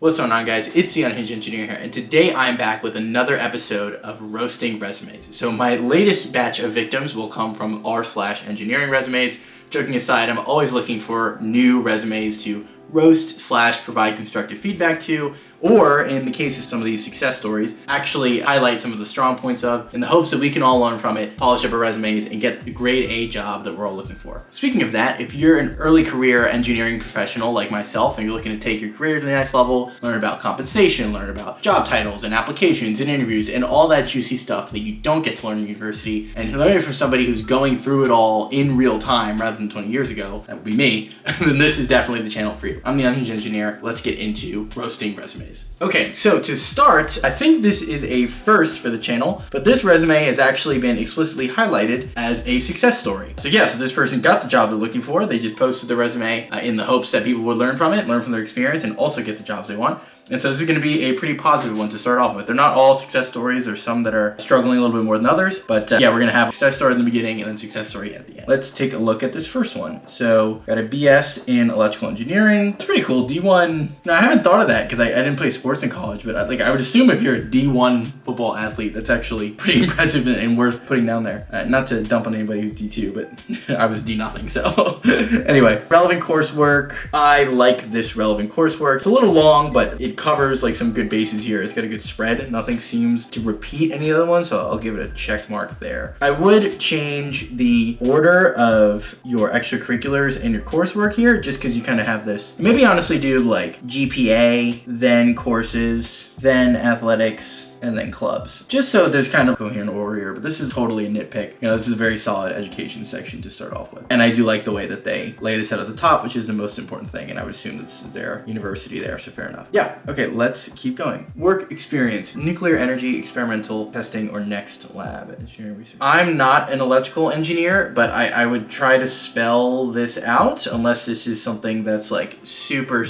What's going on, guys? It's the Unhinged Engineer here, and today I'm back with another episode of Roasting Resumes. So my latest batch of victims will come from r/EngineeringResumes. Joking aside, I'm always looking for new resumes to roast/provide constructive feedback to, or in the case of some of these success stories, actually highlight some of the strong points of, in the hopes that we can all learn from it, polish up our resumes, and get the grade A job that we're all looking for. Speaking of that, if you're an early career engineering professional like myself, and you're looking to take your career to the next level, learn about compensation, learn about job titles and applications and interviews, and all that juicy stuff that you don't get to learn in university, and learn it from somebody who's going through it all in real time rather than 20 years ago, that would be me, then this is definitely the channel for you. I'm the Unhinged Engineer. Let's get into roasting resumes. Okay, so to start, I think this is a first for the channel, but this resume has actually been explicitly highlighted as a success story. So yeah, so this person got the job they're looking for. They just posted the resume in the hopes that people would learn from it, learn from their experience, and also get the jobs they want. And so this is going to be a pretty positive one to start off with. They're not all success stories. There's some that are struggling a little bit more than others. But yeah, we're going to have a success story in the beginning and then success story at the end. Let's take a look at this first one. So got a BS in electrical engineering. It's pretty cool. D1. No, I haven't thought of that because I didn't play sports in college. But I would assume if you're a D1 football athlete, that's actually pretty impressive and worth putting down there. Not to dump on anybody who's D2, but I was D nothing. So anyway, relevant coursework. I like this relevant coursework. It's a little long, but it covers like some good bases here. It's got a good spread. Nothing seems to repeat any other one, so I'll give it a check mark there. I would change the order of your extracurriculars and your coursework here, just because you kind of have this. Maybe honestly do like GPA, then courses, then athletics, and then clubs. Just so there's kind of coherent order here, but this is totally a nitpick. You know, this is a very solid education section to start off with. And I do like the way that they lay this out at the top, which is the most important thing, and I would assume that this is their university there, so fair enough. Yeah, okay, let's keep going. Work experience, nuclear energy, experimental testing, or next lab, engineering research. I'm not an electrical engineer, but I would try to spell this out, unless this is something that's like super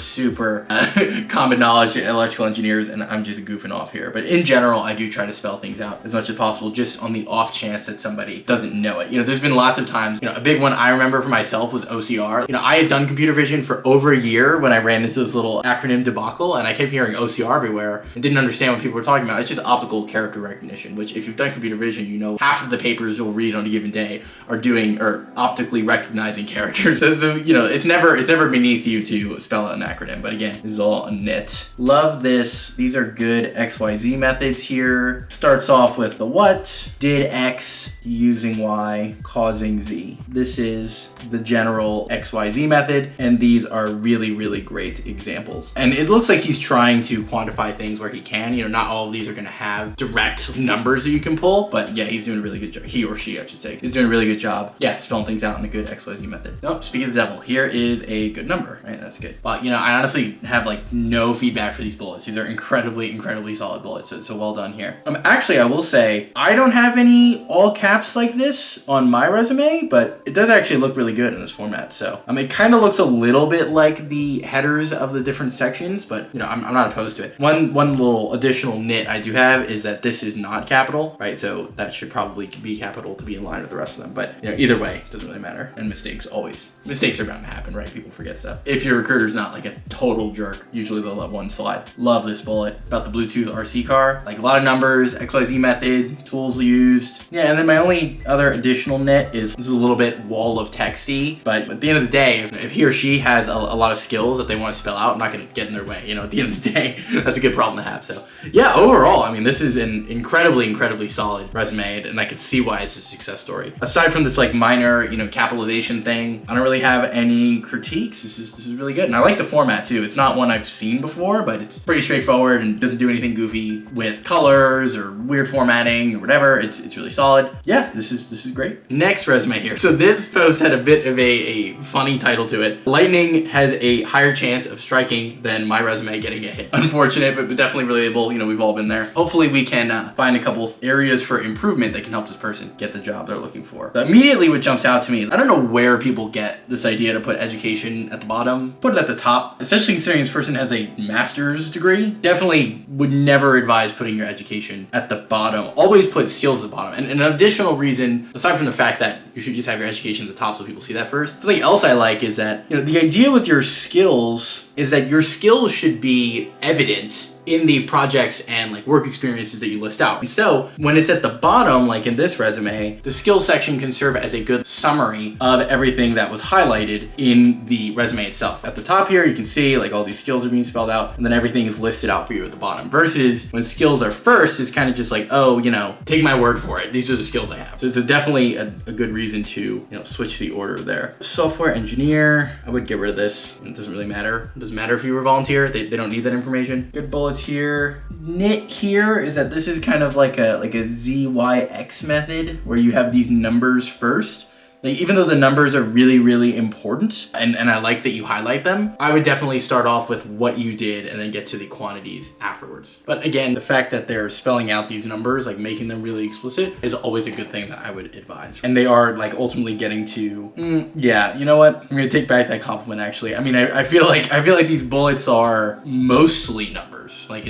common knowledge to electrical engineers, and I'm just goofing off here. But in general, I do try to spell things out as much as possible, just on the off chance that somebody doesn't know it. You know, there's been lots of times, you know, a big one I remember for myself was OCR. You know, I had done computer vision for over a year when I ran into this little acronym debacle, and I kept hearing OCR everywhere and didn't understand what people were talking about. It's just optical character recognition, which if you've done computer vision, you know half of the papers you'll read on a given day are doing or optically recognizing characters. So you know, it's never beneath you to spell out an acronym. But again, this is all a nit. Love this. These are good XYZ methods here. Starts off with the what, did X, using Y, causing Z. This is the general XYZ method, and these are really great examples. And it looks like he's trying to quantify things where he can. You know, not all of these are going to have direct numbers that you can pull, but yeah, he's doing a really good job. He or she, I should say, is doing a really good job. Yeah, spelling things out in a good XYZ method. Oh, speaking of the devil, here is a good number, right? That's good. But you know, I honestly have like no feedback for these bullets. These are incredibly solid bullets. So well done here. Actually, I will say I don't have any all caps like this on my resume, but it does actually look really good in this format. So it kind of looks a little bit like the headers of the different sections, but you know, I'm not opposed to it. One little additional nit I do have is that this is not capital, right? So that should probably be capital to be in line with the rest of them. But you know, either way, it doesn't really matter. And mistakes are bound to happen, right? People forget stuff. If your recruiter's not like a total jerk, usually they'll let one slide. Love this bullet about the Bluetooth RC car. Like a lot of numbers, XYZ method, tools used. Yeah, and then my only other additional nit is this is a little bit wall of texty, but at the end of the day, if he or she has a lot of skills that they want to spell out, I'm not going to get in their way. You know, at the end of the day, that's a good problem to have. So yeah, overall, I mean, this is an incredibly solid resume, and I can see why it's a success story. Aside from this like minor, you know, capitalization thing, I don't really have any critiques. This is really good, and I like the format too. It's not one I've seen before, but it's pretty straightforward and doesn't do anything goofy with colors or weird formatting or whatever. It's really solid. Yeah, this is great. Next resume here. So this post had a bit of a funny title to it. Lightning has a higher chance of striking than my resume getting a hit. Unfortunate, but definitely relatable. You know, we've all been there. Hopefully we can find a couple areas for improvement that can help this person get the job they're looking for. So immediately what jumps out to me is I don't know where people get this idea to put education at the bottom. Put it at the top, especially considering this person has a master's degree. Definitely definitely would never advise putting your education at the bottom. Always put skills at the bottom. And an additional reason, aside from the fact that you should just have your education at the top so people see that first, something else I like is that, the idea with your skills is that your skills should be evident in the projects and like work experiences that you list out. And so when it's at the bottom, like in this resume, the skills section can serve as a good summary of everything that was highlighted in the resume itself. At the top here, you can see like all these skills are being spelled out, and then everything is listed out for you at the bottom. Versus when skills are first, it's kind of just like, oh, take my word for it. These are the skills I have. So it's definitely a good reason to, switch the order there. Software engineer, I would get rid of this. It doesn't really matter. It doesn't matter if you were a volunteer. They don't need that information. Good bullets here. Nit here is that this is kind of like a ZYX method where you have these numbers first. Like, even though the numbers are really, really important, and I like that you highlight them, I would definitely start off with what you did and then get to the quantities afterwards. But again, the fact that they're spelling out these numbers, like making them really explicit, is always a good thing that I would advise. And they are like ultimately getting to, yeah, you know what? I'm gonna take back that compliment actually. I mean, I feel like these bullets are mostly numbers. Like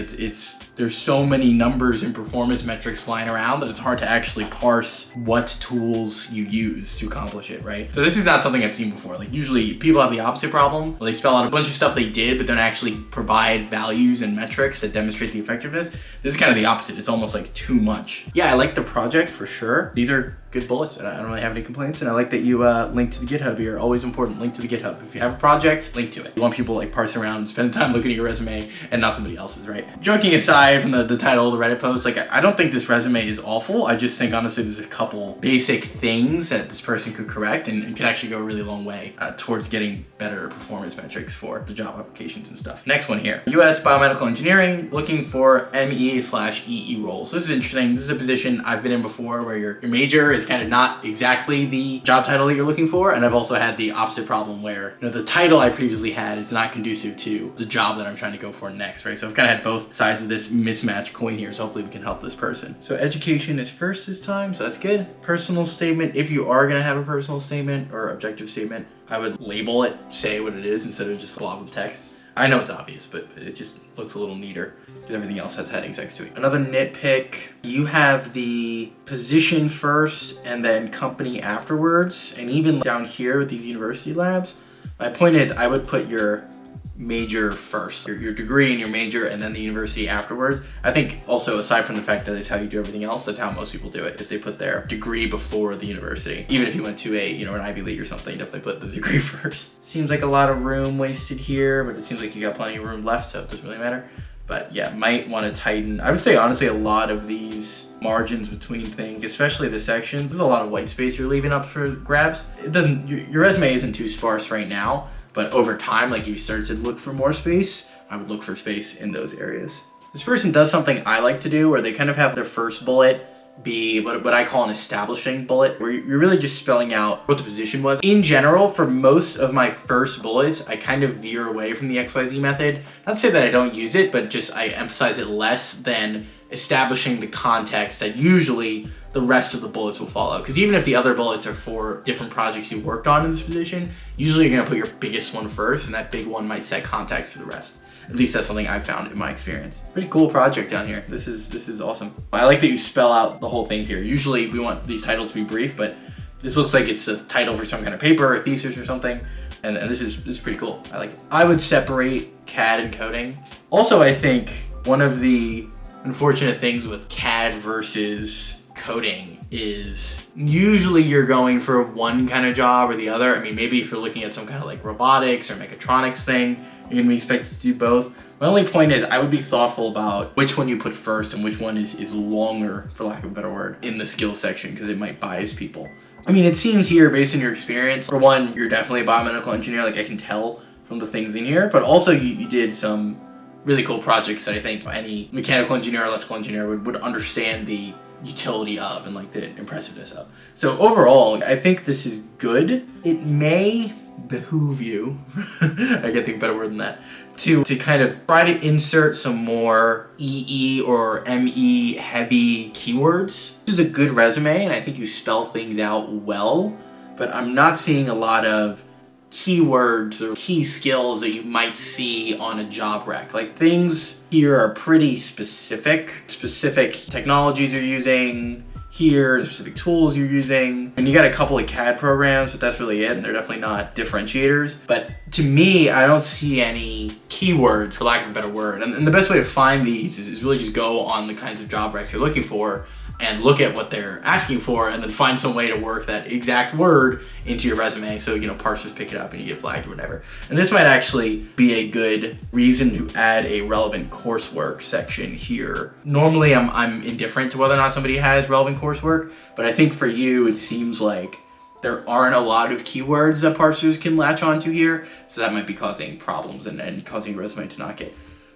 there's so many numbers and performance metrics flying around that it's hard to actually parse what tools you use to accomplish it, right? So this is not something I've seen before. Like usually people have the opposite problem where they spell out a bunch of stuff they did, but don't actually provide values and metrics that demonstrate the effectiveness. This is kind of the opposite. It's almost like too much. Yeah, I like the project for sure. These are good bullets, and I don't really have any complaints. And I like that you link to the GitHub here. Always important, link to the GitHub. If you have a project, link to it. You want people like parsing around and spending time looking at your resume and not somebody else's, right? Joking aside from the title of the Reddit post, like I don't think this resume is awful. I just think honestly there's a couple basic things that this person could correct and can actually go a really long way towards getting better performance metrics for the job applications and stuff. Next one here, US Biomedical Engineering, looking for ME/EE roles. This is interesting. This is a position I've been in before where your major is kind of not exactly the job title that you're looking for. And I've also had the opposite problem where, the title I previously had is not conducive to the job that I'm trying to go for next, right? So I've kind of had both sides of this mismatch coin here. So hopefully we can help this person. So education is first this time, so that's good. Personal statement, if you are gonna have a personal statement or objective statement, I would label it, say what it is instead of just a blob of text. I know it's obvious, but it just looks a little neater because everything else has headings next to it. Another nitpick, you have the position first and then company afterwards. And even down here with these university labs, my point is I would put your major first, your degree and your major, and then the university afterwards. I think also, aside from the fact that it's how you do everything else, that's how most people do it, is they put their degree before the university. Even if you went to an Ivy League or something, you definitely put the degree first. Seems like a lot of room wasted here, but it seems like you got plenty of room left, so it doesn't really matter. But yeah, might want to tighten. I would say honestly a lot of these margins between things, especially the sections, there's a lot of white space you're leaving up for grabs. Your resume isn't too sparse right now, but over time, like you start to look for more space, I would look for space in those areas. This person does something I like to do where they kind of have their first bullet be what I call an establishing bullet, where you're really just spelling out what the position was. In general, for most of my first bullets, I kind of veer away from the XYZ method. Not to say that I don't use it, but just I emphasize it less than establishing the context that usually the rest of the bullets will follow. Because even if the other bullets are for different projects you worked on in this position, usually you're gonna put your biggest one first, and that big one might set context for the rest. At least that's something I've found in my experience. Pretty cool project down here. This is awesome. I like that you spell out the whole thing here. Usually we want these titles to be brief, but this looks like it's a title for some kind of paper or thesis or something. And this is pretty cool. I like it. I would separate CAD and coding. Also, I think one of the unfortunate things with CAD versus coding is usually you're going for one kind of job or the other. I mean, maybe if you're looking at some kind of like robotics or mechatronics thing, you're gonna be expected to do both. My only point is I would be thoughtful about which one you put first and which one is longer, for lack of a better word, in the skills section, because it might bias people. I mean, it seems here, based on your experience, for one, you're definitely a biomedical engineer, like I can tell from the things in here, but also you did some really cool projects that I think any mechanical engineer or electrical engineer would understand the utility of and like the impressiveness of. So overall, I think this is good. It may behoove you, I can't think of a better word than that, to kind of try to insert some more EE or ME heavy keywords. This is a good resume and I think you spell things out well, but I'm not seeing a lot of keywords or key skills that you might see on a job rec. Like things here are pretty specific technologies you're using here, specific tools you're using. And you got a couple of CAD programs, but that's really it. And they're definitely not differentiators. But to me, I don't see any keywords, for lack of a better word. And the best way to find these is really just go on the kinds of job recs you're looking for and look at what they're asking for and then find some way to work that exact word into your resume so, parsers pick it up and you get flagged or whatever. And this might actually be a good reason to add a relevant coursework section here. Normally, I'm indifferent to whether or not somebody has relevant coursework, but I think for you, it seems like there aren't a lot of keywords that parsers can latch onto here, so that might be causing problems and causing your resume to not get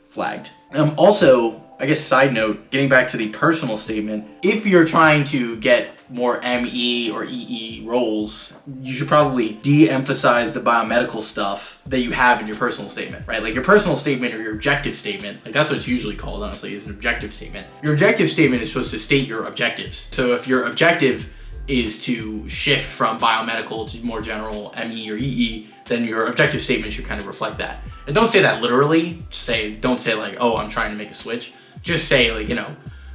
flagged. Also, I guess side note, getting back to the personal statement, if you're trying to get more ME or EE roles, you should probably de-emphasize the biomedical stuff that you have in your personal statement, right? Like your personal statement or your objective statement, like that's what it's usually called, honestly, is an objective statement. Your objective statement is supposed to state your objectives. So if your objective is to shift from biomedical to more general ME or EE, then your objective statement should kind of reflect that. And don't say that literally. Don't say like, oh, I'm trying to make a switch. Just say like,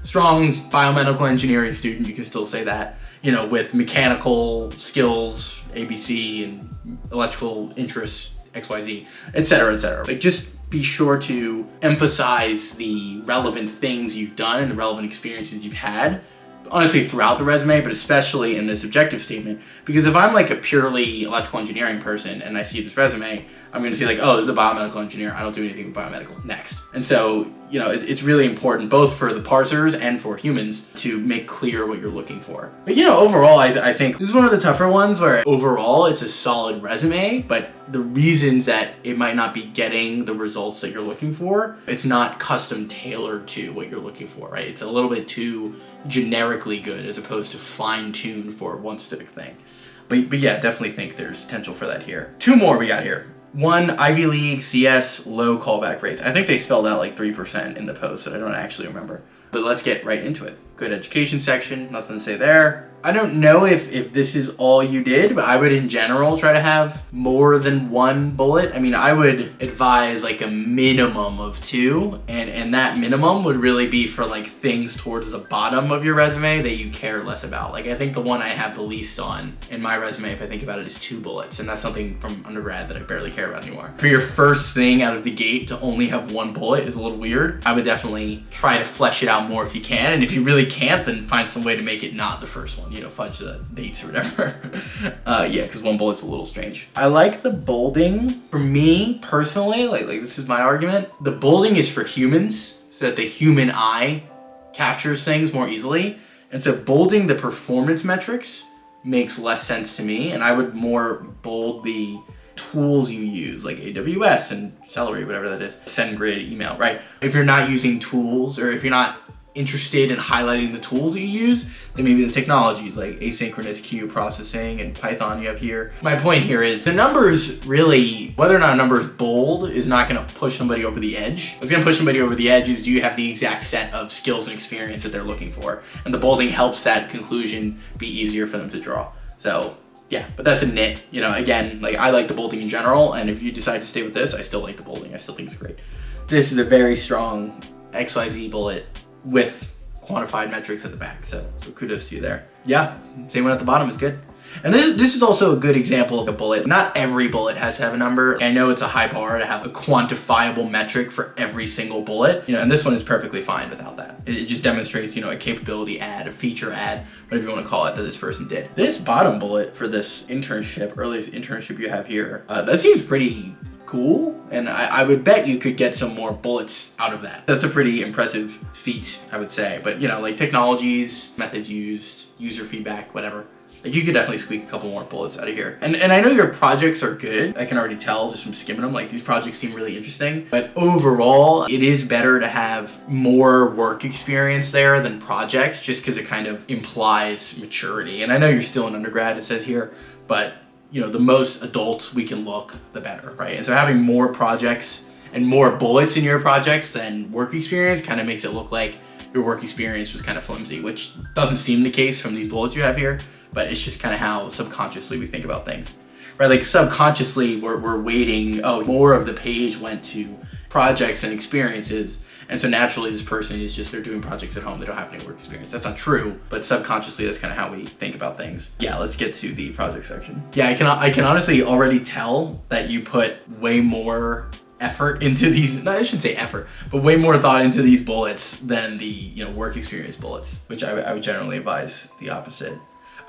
strong biomedical engineering student, you can still say that, with mechanical skills, ABC, and electrical interests, XYZ, et cetera, et cetera. Like just be sure to emphasize the relevant things you've done and the relevant experiences you've had, honestly throughout the resume, but especially in this objective statement. Because if I'm like a purely electrical engineering person and I see this resume, I'm going to see like, oh, this is a biomedical engineer. I don't do anything with biomedical. Next. And so, it's really important both for the parsers and for humans to make clear what you're looking for. But, overall, I think this is one of the tougher ones where overall it's a solid resume, but the reasons that it might not be getting the results that you're looking for, it's not custom tailored to what you're looking for, right? It's a little bit too generically good as opposed to fine-tuned for one specific thing. But yeah, definitely think there's potential for that here. Two more we got here. One, Ivy League, CS, low callback rates. I think they spelled out like 3% in the post, but I don't actually remember. But let's get right into it. Good education section, nothing to say there. I don't know if this is all you did, but I would in general try to have more than one bullet. I mean, I would advise like a minimum of 2, and that minimum would really be for like things towards the bottom of your resume that you care less about. Like I think the one I have the least on in my resume, if I think about it, is 2 bullets, and that's something from undergrad that I barely care about anymore. For your first thing out of the gate to only have 1 bullet is a little weird. I would definitely try to flesh it out more if you can, and if you really can't, then find some way to make it not the first one. Fudge the dates or whatever. Yeah, because 1 bullet's a little strange. I like the bolding. For me, personally, like this is my argument, the bolding is for humans so that the human eye captures things more easily. And so bolding the performance metrics makes less sense to me, and I would more bold the tools you use, like AWS and Celery, whatever that is, SendGrid, email, right? If you're not using tools, or if you're not interested in highlighting the tools that you use, then maybe the technologies like asynchronous queue processing and Python you have here. My point here is the numbers really, whether or not a number is bold is not going to push somebody over the edge. What's going to push somebody over the edge is, do you have the exact set of skills and experience that they're looking for? And the bolding helps that conclusion be easier for them to draw. So yeah, but that's a nit. Again, like I like the bolding in general, and if you decide to stay with this, I still like the bolding. I still think it's great. This is a very strong XYZ bullet with quantified metrics at the back, so kudos to you there. Yeah, same one at the bottom is good. And this is also a good example of a bullet. Not every bullet has to have a number. I know it's a high bar to have a quantifiable metric for every single bullet, and this one is perfectly fine without that. It just demonstrates, a capability add, a feature add, whatever you want to call it, that this person did. This bottom bullet for this internship, earliest internship you have here, that seems pretty cool, and I would bet you could get some more bullets out of that. That's a pretty impressive feat, I would say. But like technologies, methods used, user feedback, whatever. Like you could definitely squeak a couple more bullets out of here. And I know your projects are good. I can already tell just from skimming them, like these projects seem really interesting. But overall, it is better to have more work experience there than projects, just because it kind of implies maturity. And I know you're still an undergrad, it says here, but the most adult we can look, the better, right? And so having more projects and more bullets in your projects than work experience kind of makes it look like your work experience was kind of flimsy, which doesn't seem the case from these bullets you have here, but it's just kind of how subconsciously we think about things. right? Like subconsciously we're waiting, oh, more of the page went to projects and experiences. And so naturally this person is just, they're doing projects at home, they don't have any work experience. That's not true, but subconsciously that's kind of how we think about things. Yeah, let's get to the project section. Yeah, I can honestly already tell that you put way more effort into these, no, I shouldn't say effort, but way more thought into these bullets than the, you know, work experience bullets, which I would generally advise the opposite.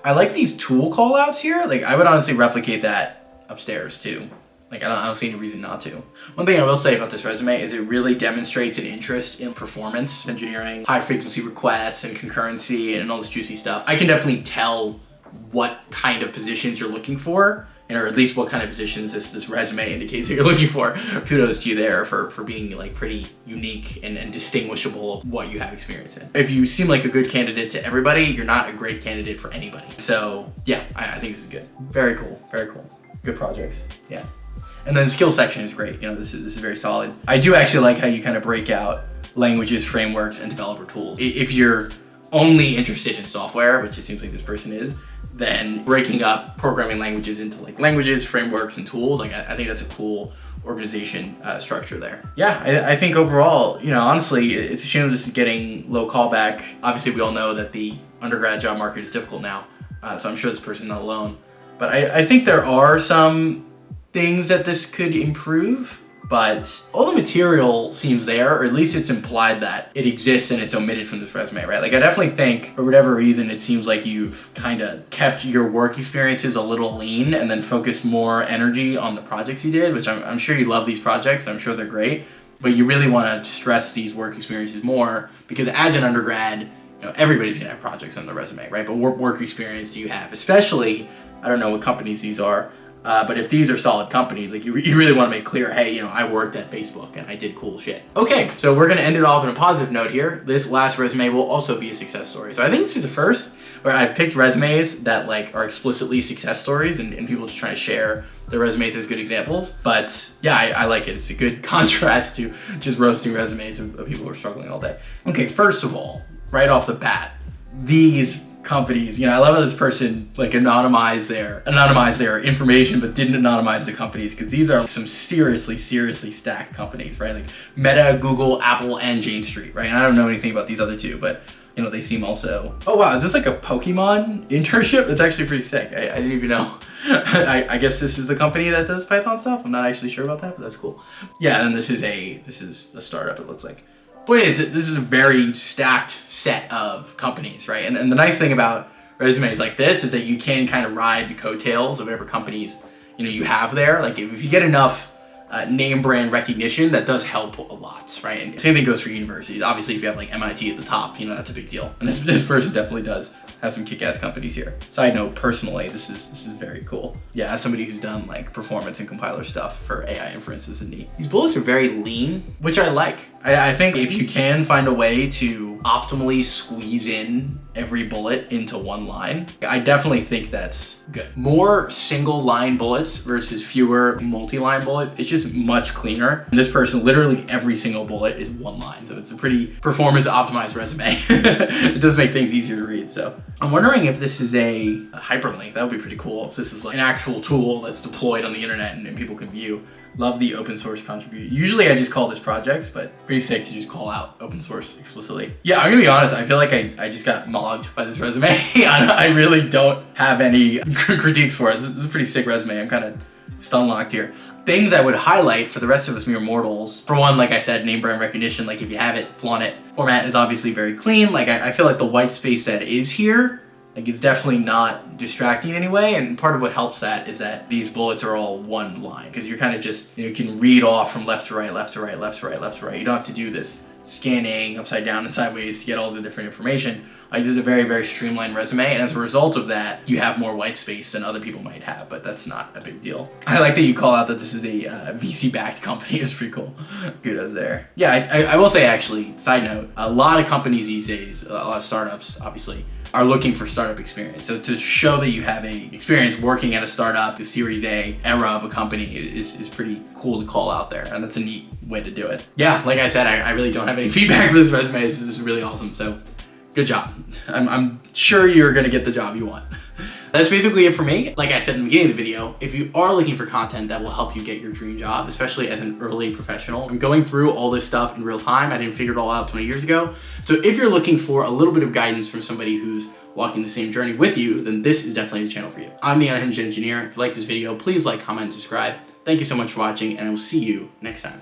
I like these tool call outs here. Like I would honestly replicate that upstairs too. Like I don't see any reason not to. One thing I will say about this resume is it really demonstrates an interest in performance engineering, high frequency requests and concurrency and all this juicy stuff. I can definitely tell what kind of positions you're looking for, or at least what kind of positions this resume indicates that you're looking for. Kudos to you there for being like pretty unique and distinguishable of what you have experience in. If you seem like a good candidate to everybody, you're not a great candidate for anybody. So yeah, I think this is good. Very cool, very cool. Good projects, yeah. And then the skill section is great. You know, this is very solid. I do actually like how you kind of break out languages, frameworks, and developer tools. If you're only interested in software, which it seems like this person is, then breaking up programming languages into like languages, frameworks, and tools, like I think that's a cool organization structure there. Yeah, I think overall, you know, honestly, it's a shame this is getting low callback. Obviously, we all know that the undergrad job market is difficult now, so I'm sure this person's not alone. But I think there are some things that this could improve, but all the material seems there, or at least it's implied that it exists and it's omitted from this resume, right? Like I definitely think for whatever reason, it seems like you've kind of kept your work experiences a little lean and then focused more energy on the projects you did, which I'm sure you love these projects. I'm sure they're great, but you really want to stress these work experiences more because as an undergrad, you know, everybody's gonna have projects on their resume, right? But what work experience do you have? Especially, I don't know what companies these are, but if these are solid companies, like you really want to make clear, hey, you know, I worked at Facebook and I did cool shit. Okay, so we're going to end it off on a positive note here. This last resume will also be a success story. So I think this is the first where I've picked resumes that like are explicitly success stories and people just trying to share their resumes as good examples. But yeah, I like it. It's a good contrast to just roasting resumes of people who are struggling all day. Okay, first of all, right off the bat, these companies, you know, I love how this person like anonymized their information but didn't anonymize the companies, because these are some seriously stacked companies, right? Like Meta, Google, Apple, and Jane Street, right? And I don't know anything about these other two, but you know, they seem also, oh wow, is this like a Pokemon internship? That's actually pretty sick. I didn't even know. I guess this is the company that does Python stuff. I'm not actually sure about that, but that's cool. Yeah, and this is a startup, it looks like. Point is, this is a very stacked set of companies, right? And the nice thing about resumes like this is that you can kind of ride the coattails of whatever companies, you know, you have there. Like if you get enough name brand recognition, that does help a lot, right? And same thing goes for universities. Obviously, if you have like MIT at the top, you know, that's a big deal. And this person definitely does have some kick-ass companies here. Side note, personally, this is very cool. Yeah, as somebody who's done like performance and compiler stuff for AI inference, this is neat. These bullets are very lean, which I like. I think if you can find a way to optimally squeeze in every bullet into one line, I definitely think that's good. More single line bullets versus fewer multi-line bullets, it's just much cleaner. And this person, literally every single bullet is one line. So it's a pretty performance optimized resume. It does make things easier to read. So I'm wondering if this is a hyperlink. That would be pretty cool if this is like an actual tool that's deployed on the internet and people can view. Love the open source contribution. Usually I just call this projects, but pretty sick to just call out open source explicitly. Yeah, I'm gonna be honest, I feel like I just got mogged by this resume. I really don't have any critiques for it. This is a pretty sick resume. I'm kind of stun locked here. Things I would highlight for the rest of us mere mortals. For one, like I said, name brand recognition, like if you have it, flaunt it. Format is obviously very clean. Like I feel like the white space that is here, like it's definitely not distracting in any way, and part of what helps that is that these bullets are all one line, because you're kind of just, you know, you can read off from left to right, left to right, left to right, left to right. You don't have to do this scanning upside down and sideways to get all the different information. Like this is a very streamlined resume, and as a result of that, you have more white space than other people might have, but that's not a big deal. I like that you call out that this is a VC-backed company. It's pretty cool. Kudos there. Yeah, I will say actually, side note, a lot of companies these days, a lot of startups, obviously, are looking for startup experience. So to show that you have a experience working at a startup, the Series A era of a company is pretty cool to call out there. And that's a neat way to do it. Yeah, like I said, I really don't have any feedback for this resume. This is really awesome. So good job. I'm sure you're gonna get the job you want. That's basically it for me. Like I said in the beginning of the video, if you are looking for content that will help you get your dream job, especially as an early professional, I'm going through all this stuff in real time. I didn't figure it all out 20 years ago. So if you're looking for a little bit of guidance from somebody who's walking the same journey with you, then this is definitely the channel for you. I'm the Unhinged Engineer. If you like this video, please like, comment, and subscribe. Thank you so much for watching, and I will see you next time.